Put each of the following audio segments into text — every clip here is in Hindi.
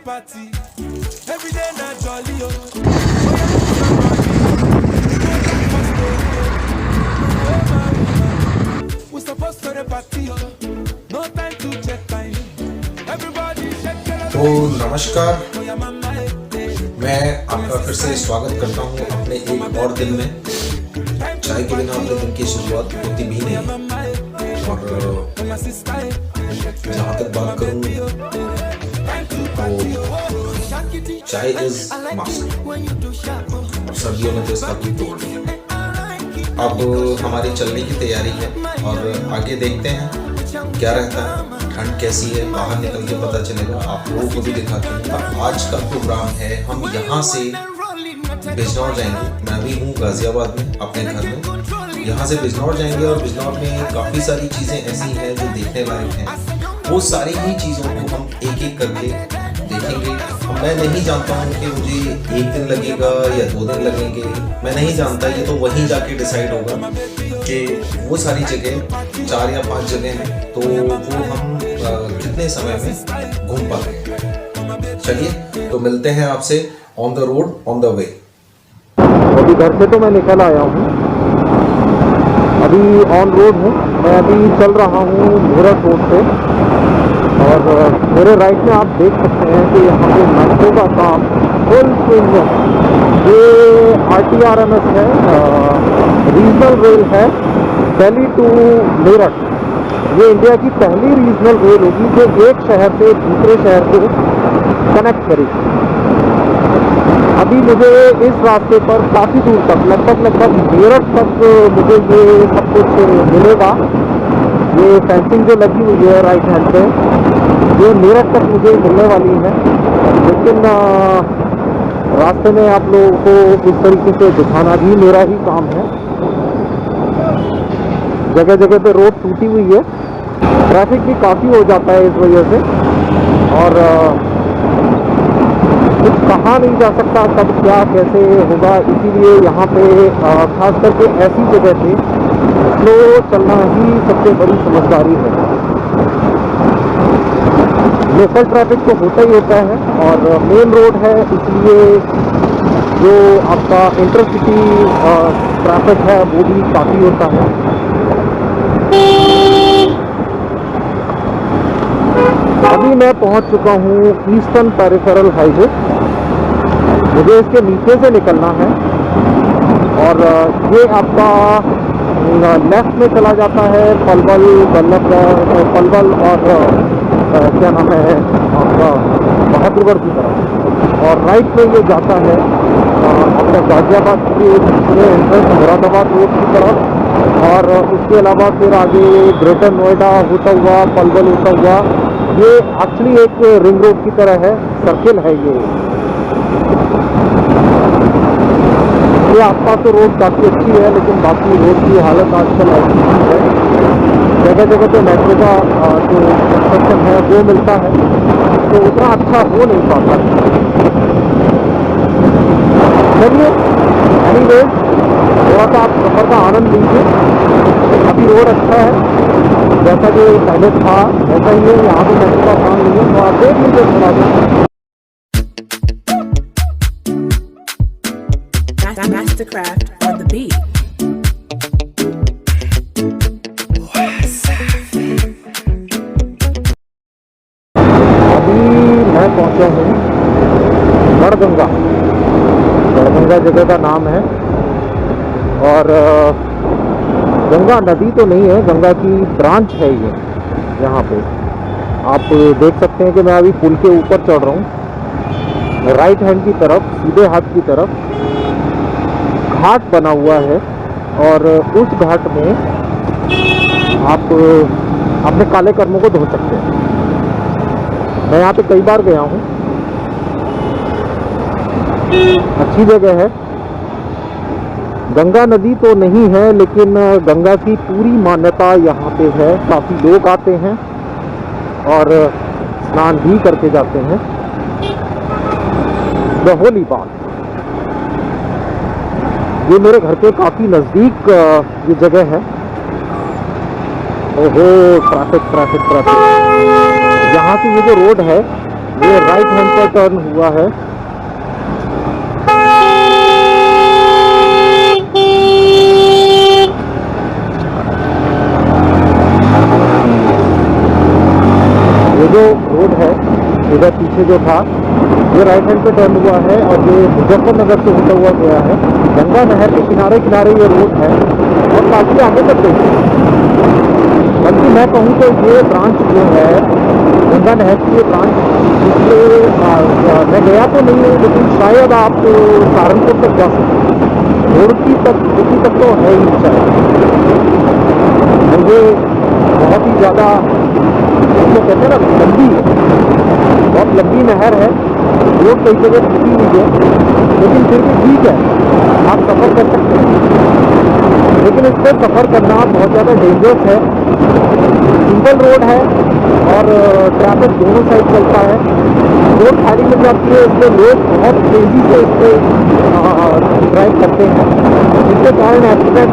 party. Every day na jolly oh. We supposed to the party oh. No time to check time. Everybody shake it. तो नमस्कार, मैं आपका फिर से स्वागत करता हूँ अपने एक और दिन में। चाय के बिना अपने दिन की शुरुआत होती भी नहीं। और जहाँ तक बात करूँ तो चाय इज मस्ट, और सर्दियों में तो इसका कोई तोड़ नहीं। अब हमारी चलने की तैयारी है और आगे देखते हैं क्या रहता है, ठंड कैसी है, बाहर निकल के पता चलेगा। आप लोगों को भी दिखाते हैं। अब आज का प्रोग्राम है, हम यहाँ से बिजनौर जाएंगे। मैं भी हूँ गाजियाबाद में अपने घर में। यहाँ से बिजनौर जाएंगे और बिजनौर में काफ़ी सारी चीज़ें ऐसी हैं जो देखने लायक हैं। वो सारी ही चीज़ों को हम एक एक करके देखेंगे। मैं नहीं जानता हूँ कि मुझे एक दिन लगेगा या 2 दिन लगेंगे, मैं नहीं जानता। ये तो वहीं जाके डिसाइड होगा कि वो सारी जगह 4 या 5 जगह हैं, तो वो हम कितने समय में घूम पाते हैं। चलिए तो मिलते हैं आपसे on the road, on the way. अभी घर से तो मैं निकल आया हूँ, अभी ऑन रोड हूँ। मैं अभी चल रहा हूँ मेरठ रोड पे, और मेरे राइट में आप देख सकते हैं कि यहाँ पे मेट्रो का काम फुल स्विंग है। ये RTRMS है, रीजनल रेल है, दिल्ली टू मेरठ। ये इंडिया की पहली रीजनल रेल होगी जो एक शहर से दूसरे शहर को कनेक्ट करेगी। अभी मुझे इस रास्ते पर काफ़ी दूर तक, लगभग मेरठ तक मुझे ये सब कुछ मिलेगा। ये फेंसिंग जो लगी हुई है राइट हैंड पे, ये मेरठ तक मुझे मिलने वाली है। लेकिन रास्ते में आप लोगों को इस तरीके से दिखाना भी मेरा ही काम है। जगह जगह पे रोड टूटी हुई है, ट्रैफिक भी काफ़ी हो जाता है इस वजह से, और कुछ कहा नहीं जा सकता कब क्या कैसे होगा। इसीलिए यहाँ पे खास करके ऐसी जगह पे स्लो चलना ही सबसे बड़ी समझदारी है। लोकल ट्रैफिक तो होता ही होता है, और मेन रोड है, इसलिए जो आपका इंटरसिटी ट्रैफिक है वो भी काफ़ी होता है। अभी मैं पहुंच चुका हूँ ईस्टर्न पेरिफेरल हाईवे। मुझे इसके नीचे से निकलना है, और ये आपका लेफ्ट में चला जाता है पलवल, पलवल और क्या नाम है आपका बहादुरगढ़ की तरफ, और राइट में ये जाता है अपना गाजियाबाद के एंट्रेंस मुरादाबाद रोड की तरफ। और उसके अलावा फिर आगे ग्रेटर नोएडा होता हुआ, पलवल होता हुआ, ये एक्चुअली एक रिंग रोड की तरह है, सर्किल है ये आसपास तो रोड काफ़ी अच्छी है, लेकिन बाकी रोड की हालत आजकल ऐसी है। जगह जगह पे मेट्रो का जो कंस्ट्रक्शन है वो मिलता है, तो उतना अच्छा हो नहीं पाता। चलिए एनीवेज, थोड़ा सा आप सफ़र का आनंद लीजिए। अभी रोड अच्छा है, जैसा जो पहले था वैसा ही है। यहाँ पे मेट्रो का काम नहीं है, तो आप देख लीजिए थोड़ा सा। Mastercraft on the beat. अभी मैं पहुंचा हूँ गढ़गंगा। गढ़गंगा जगह का नाम है, और गंगा नदी तो नहीं है, गंगा की ब्रांच है ये। यहाँ पे आप देख सकते हैं कि मैं अभी पुल के ऊपर चढ़ रहा हूँ। राइट हैंड की तरफ, सीधे हाथ की तरफ घाट बना हुआ है, और उस घाट में आप अपने काले कर्मों को धो सकते हैं। मैं यहाँ पे कई बार गया हूँ, अच्छी जगह है। गंगा नदी तो नहीं है, लेकिन गंगा की पूरी मान्यता यहाँ पे है। काफ़ी लोग आते हैं और स्नान भी करके जाते हैं। द होली बाथ, ये मेरे घर के काफ़ी नज़दीक ये जगह है। ओहो, ट्रैफिक ट्रैफिक ट्रैफिक। यहाँ से ये जो रोड है ये राइट हैंड पर टर्न हुआ है। ये जो रोड है इधर पीछे जो था ये राइट हैंड पे टर्न हुआ है और ये मुजफ्फरनगर से होता हुआ गया है। गंगा नहर के किनारे किनारे ये रोड है और काफ़ी आगे तक गई है। बल्कि मैं कहूँ तो ये ब्रांच जो है गंगा नहर की, ये ब्रांच जिससे मैं गया तो नहीं हूँ, लेकिन शायद आप सहारनपुर तक जा सकते, रुड़की तक तो है ही शायद। मुझे बहुत ही ज़्यादा जो कहते हैं ना लंबी है, बहुत लंबी नहर है, रोड कई जगह टूटी हुई है, लेकिन फिर भी ठीक है, आप सफ़र कर सकते हैं। लेकिन इस पर सफ़र करना बहुत ज़्यादा डेंजरस है। सिंगल रोड है और ट्रैफिक दोनों साइड चलता है। रोड खाली मिल जाती है, इस पर लोग बहुत तेज़ी से इस पर ड्राइव करते हैं, जिसके कारण एक्सीडेंट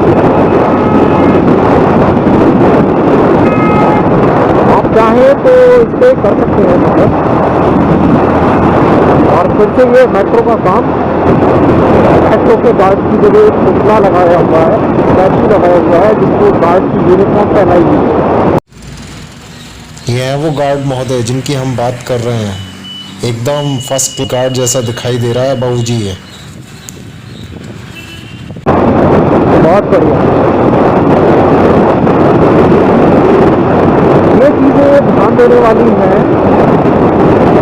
आप चाहें तो इस पर कर सकते हैं सफ़र। और फिर से ये मेट्रो का काम, मेट्रो के गार्ड की जगह एक पुतला लगाया हुआ है, स्टैचू लगाया हुआ है जिसको गार्ड की यूनिफॉर्म पहनाई हुई है। ये है वो गार्ड महोदय जिनकी हम बात कर रहे हैं। एकदम फर्स्ट गार्ड जैसा दिखाई दे रहा है, बाबूजी है। बहुत बढ़िया। ये चीज़ें ध्यान देने वाली हैं।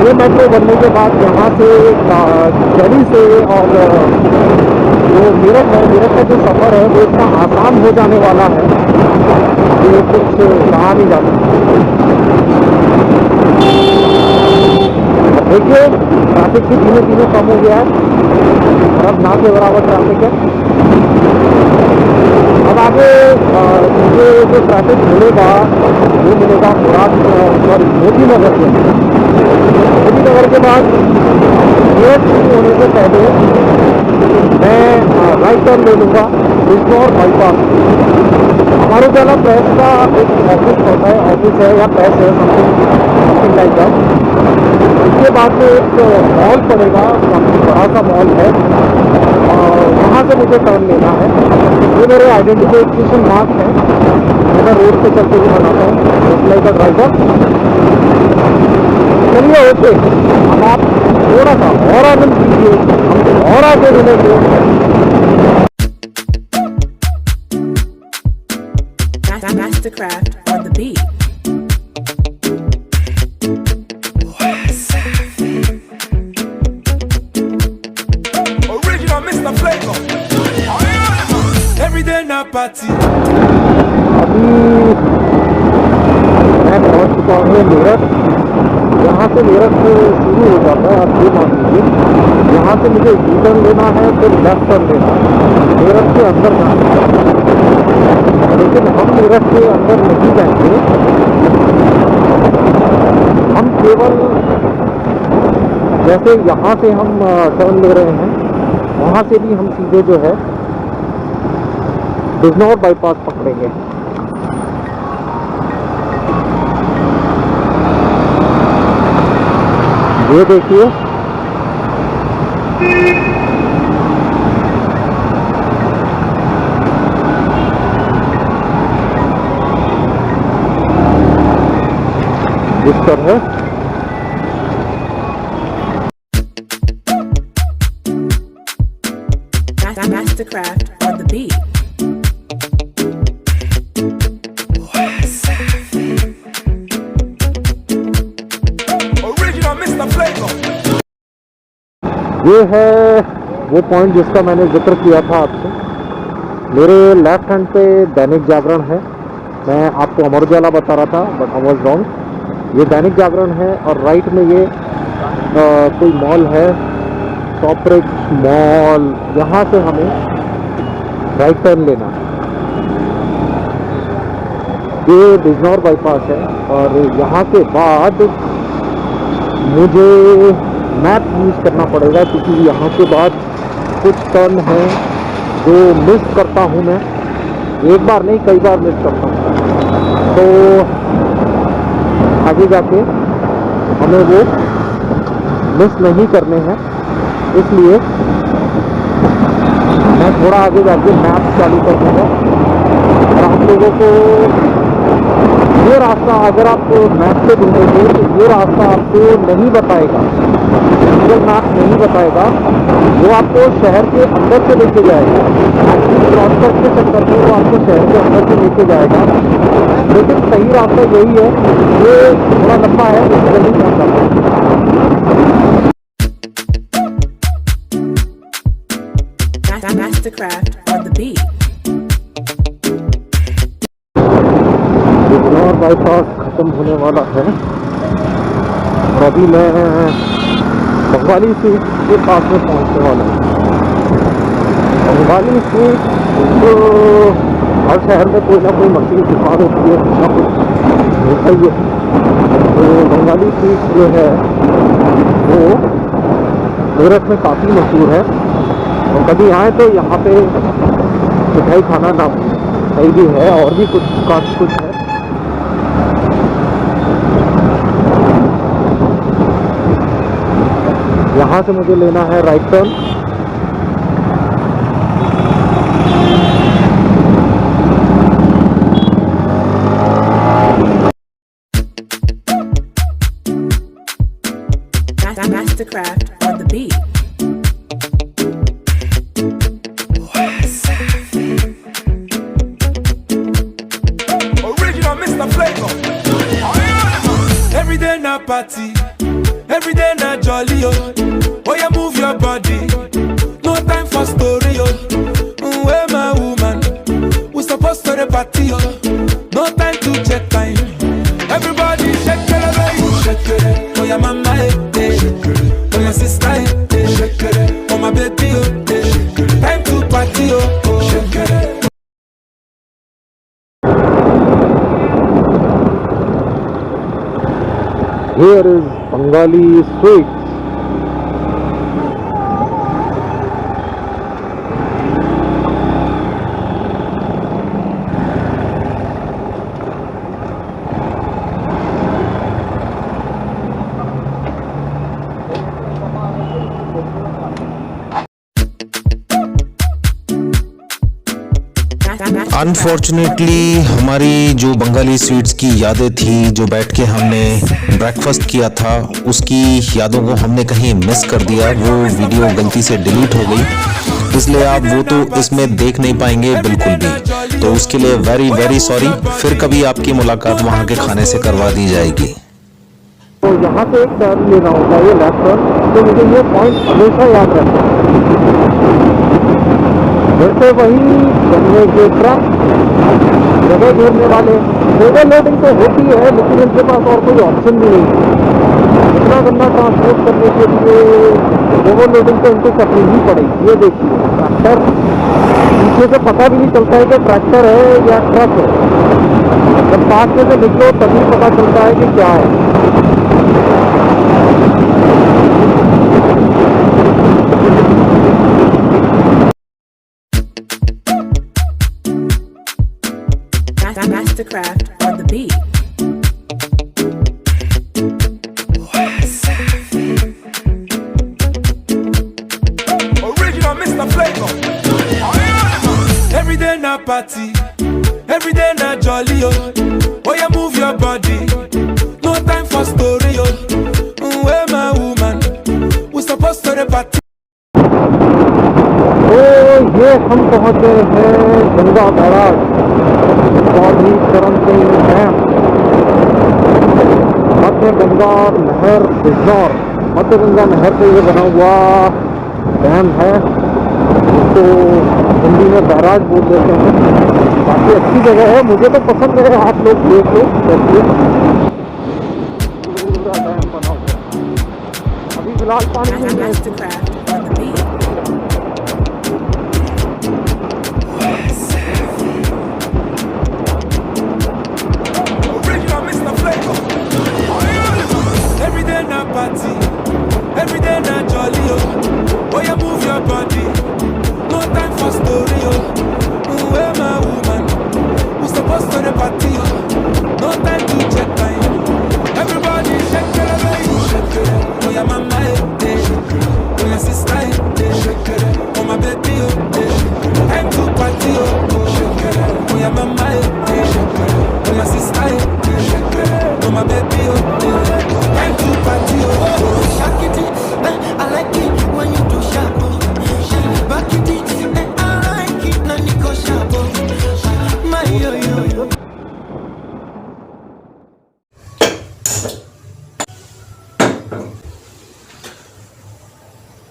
ये मेट्रो बनने के बाद यहाँ से दिल्ली से और जो मेरठ है, मेरठ का जो सफ़र है वो इतना आसान हो जाने वाला है कि कुछ कहा नहीं जा सकता। देखिए ट्रैफिक भी धीमे धीमे कम हो गया है और अब ना के बराबर ट्रैफिक है। अब आगे मुझे जो ट्रैफिक मिलेगा वो मिलेगा मोदी नगर के। मोदी नगर के बाद मेरठ शुरू होने से पहले मैं राइट टर्न ले लूँगा बिजनौर बाईपास। हमारे उजाला प्रेस का एक ऑफिस होता है, ऑफिस है या प्रेस है, समथिंग लाइक दैट। इसके बाद में एक मॉल पड़ेगा, काफ़ी बड़ा सा मॉल है, वहाँ से मुझे टर्न लेना है। ये मेरे आइडेंटिफिकेशन मार्क है, मैं रोड पे चलते हुए बनाता हूँ लाइक अ ड्राइवर। चलिए ओके, अब आप थोड़ा सा और आनंद कीजिए, हम और आगे मिलेंगे। Mastercraft on the beat. Original Mr. Flavor. Every day na party. अभी मैं पहुंच चुका हूँ मेरठ। यहाँ से मेरठ शुरू हो जाता है, आप ये मान लीजिए। यहाँ से मुझे यू टर्न लेना है, फिर लेफ्ट टर्न लेना है, मेरठ के अंदर जाना है। लेकिन हम मेरठ के अंदर नहीं जाएंगे, हम केवल जैसे यहाँ से हम टर्न ले रहे हैं, वहाँ से भी हम सीधे जो है बिजनौर बाईपास पकड़ेंगे। ये देखिए इस तरह Mastercraft on the beat. Original Mr. Flavor. ये है वो पॉइंट जिसका मैंने जिक्र किया था आपसे। मेरे लेफ्ट हैंड पे दैनिक जागरण है, मैं आपको अमर उजाला बता रहा था बट आई वाज रॉन्ग। ये दैनिक जागरण है और राइट में ये कोई मॉल है, टॉपरिक्स मॉल। यहाँ से हमें राइट टर्न लेना है। ये बिजनौर बाईपास है और यहाँ के बाद मुझे मैप यूज़ करना पड़ेगा, क्योंकि यहाँ के बाद कुछ टर्न हैं जो मिस करता हूँ मैं। एक बार नहीं, कई बार मिस करता हूँ, तो आगे जाके हमें वो मिस नहीं करने हैं, इसलिए मैं थोड़ा आगे जाके मैप चालू कर दूँगा और आप लोगों को ये रास्ता, अगर आप मैप से ढूंढेंगे तो ये रास्ता आपको नहीं बताएगा, गूगल मैप नहीं बताएगा, वो आपको शहर के अंदर से लेके जाएगा। शॉर्टकट के चक्कर में वो आपको शहर के अंदर से लेके जाएगा, लेकिन सही रास्ता यही है। ये थोड़ा लंबा है, लेकिन जल्दी पहुँच जाता है। Mastercraft on the beat. और बाईपास खत्म होने वाला है और अभी मैं बंगाली स्वीट के पास में पहुंचने वाला हूँ। बंगाली स्वीट तो हर शहर में कोई ना कोई मछली की दुकान होती है, कुछ ना कुछ होता ही है। तो बंगाली स्वीट जो है वो मेरठ में काफ़ी मशहूर है और कभी आए तो यहाँ पे मिठाई खाना ना सही भी है, और भी कुछ काफ़ी कुछ है। यहाँ से मुझे लेना है right turn. Mastercraft on the beat. Original Mr. Flavor. Every day na party, every day na jolly, oh. Oh, yeah, move your body. No time for story, oh. Where my woman? We supposed to the party, oh. No time to check time. Everybody shake it, baby. Shake it. Oh, yeah, mama, eh. Oh, your sister, eh. Shake it. Oh, my baby, oh. Time to party, oh. Shake it. Here is Bengali Sweets. Unfortunately हमारी जो बंगाली स्वीट्स की यादें थी, जो बैठ के हमने ब्रेकफास्ट किया था, उसकी यादों को हमने कहीं मिस कर दिया। वो वीडियो गलती से डिलीट हो गई, इसलिए आप वो तो इसमें देख नहीं पाएंगे बिल्कुल भी। तो उसके लिए वेरी वेरी सॉरी। फिर कभी आपकी मुलाकात वहाँ के खाने से करवा दी जाएगी। तो यहाँ से एक टर्न लेना होता है, ये लेफ्ट टर्न। तो मुझे ये पॉइंट हमेशा याद रहता है। जैसे वही गन्ने के ट्रक, जगह घेरने वाले, ओवरलोडिंग तो होती है, लेकिन इनके पास और कोई ऑप्शन भी नहीं है। इतना गन्ना ट्रांसपोर्ट करने के लिए ओवरलोडिंग तो इनको करनी ही पड़ेगी। ये देखिए ट्रैक्टर, पीछे से पता भी नहीं चलता है कि ट्रैक्टर है या ट्रक है। जब पास में से निकलो तभी पता चलता है कि क्या है। Mastercraft on the beat. Original Mr. Flavor. Every day na party, every day na jolly, oh. Oh, yeah, move your body. No time for story, oh. Where my woman? We supposed to the party. तो ये हम पहुँच गए हैं गंगा बैराज चौधरी चरण सिंह डैम। मध्य गंगा नहर बिजनौर, मध्य गंगा नहर से ये बना हुआ डैम है, तो हिंदी में बैराज बोल देते हैं। काफ़ी अच्छी जगह है, मुझे तो पसंद है। आप लोग देख लो, देखिए पूरा डैम बना हुआ। अभी फिलहाल पानी नहीं है। Mastercraft on the beat. Original Mr. Flavor. Every day na party, every day na jolly, oh. Oh, yeah, move your body. No time for story, oh. Where my woman? We supposed to the party, oh. No time to check time. Everybody shake it, baby. Shake it. Oh, yeah, mama, eh.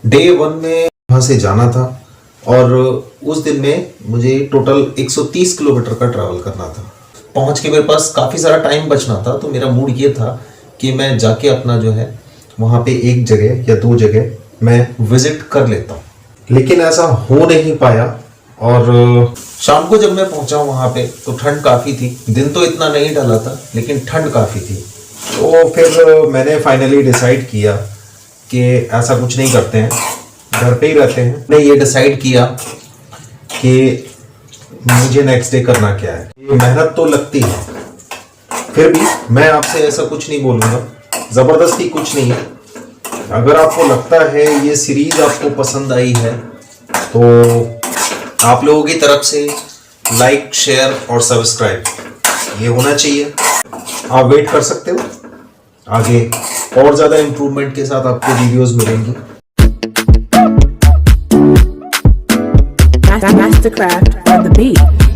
Day 1 में वहां से जाना था और उस दिन में मुझे टोटल 130 किलोमीटर का ट्रैवल करना था। पहुंच के मेरे पास काफ़ी सारा टाइम बचना था, तो मेरा मूड ये था कि मैं जाके अपना जो है वहाँ पे एक जगह या दो जगह मैं विजिट कर लेता हूँ, लेकिन ऐसा हो नहीं पाया। और शाम को जब मैं पहुंचा वहाँ पे तो ठंड काफ़ी थी। दिन तो इतना नहीं ढला था लेकिन ठंड काफ़ी थी। तो फिर मैंने फाइनली डिसाइड किया कि ऐसा कुछ नहीं करते हैं, घर पे ही रहते हैं। मैंने ये डिसाइड किया कि मुझे नेक्स्ट डे करना क्या है। ये मेहनत तो लगती है, फिर भी मैं आपसे ऐसा कुछ नहीं बोलूँगा, ज़बरदस्ती कुछ नहीं है। अगर आपको लगता है ये सीरीज आपको पसंद आई है तो आप लोगों की तरफ से लाइक, शेयर और सब्सक्राइब ये होना चाहिए। आप वेट कर सकते हो, आगे और ज़्यादा इम्प्रूवमेंट के साथ आपको वीडियोस मिलेंगी। Mastercraft on the beat.